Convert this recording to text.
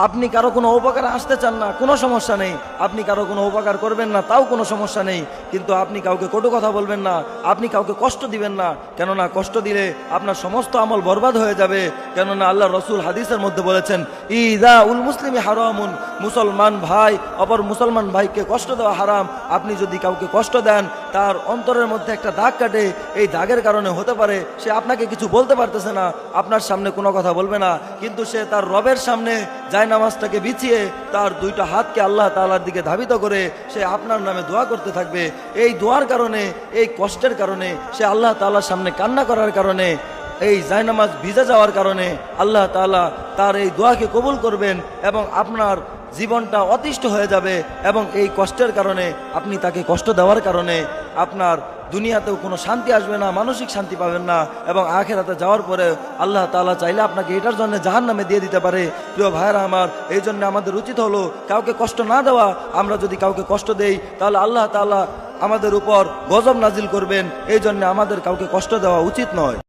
আপনি কারো কোনো উপকারে আসতে চান না, কোনো সমস্যা নেই। আপনি কারো কোনো উপকার করবেন না, তাও কোনো সমস্যা নেই। কিন্তু আপনি কাউকে কটু কথা বলবেন না, আপনি কাউকে কষ্ট দিবেন না। কেননা কষ্ট দিলে আপনার সমস্ত আমল বরবাদ হয়ে যাবে। কেননা আল্লাহ রসুল হাদিসের মধ্যে বলেছেন, ইদা উল মুসলিমি হারামুন, মুসলমান ভাই অপর মুসলমান ভাইকে কষ্ট দেওয়া হারাম। আপনি যদি কাউকে কষ্ট দেন, তার অন্তরের মধ্যে একটা দাগ কাটে। এই দাগের কারণে হতে পারে সে আপনাকে কিছু বলতে পারতেছে না, আপনার সামনে কোনো কথা বলবে না, কিন্তু সে তার রবের সামনে নামাজটাকে বিছিয়ে তার দুইটা হাতকে আল্লাহ তাআলার দিকে ধাবিত করে সে আপনার নামে দোয়া করতে থাকবে। এই দোয়ার কারণে, এই কষ্টের কারণে, সে আল্লাহ তাআলার সামনে কান্না করার কারণে, এই জায়নামাজ ভিজে যাওয়ার কারণে আল্লাহ তাআলা তার এই দোয়াকে কবুল করবেন এবং আপনার জীবনটা অতিষ্ঠ হয়ে যাবে। এবং এই কষ্টের কারণে, আপনি তাকে কষ্ট দেওয়ার কারণে আপনার দুনিয়াতেও কোনো শান্তি আসবে না, মানসিক শান্তি পাবেন না, এবং আখিরাতে যাওয়ার পরে আল্লাহ তাআলা চাইলে আপনাকে এটার জন্য জাহান্নামে দিয়ে দিতে পারে। প্রিয় ভাইরা আমার, এই জন্য আমাদের উচিত হলো কাউকে কষ্ট না দেওয়া। আমরা যদি কাউকে কষ্ট দেই, তাহলে আল্লাহ তাআলা আমাদের উপর গজব নাজিল করবেন। এই জন্য আমাদের কাউকে কষ্ট দেওয়া উচিত নয়।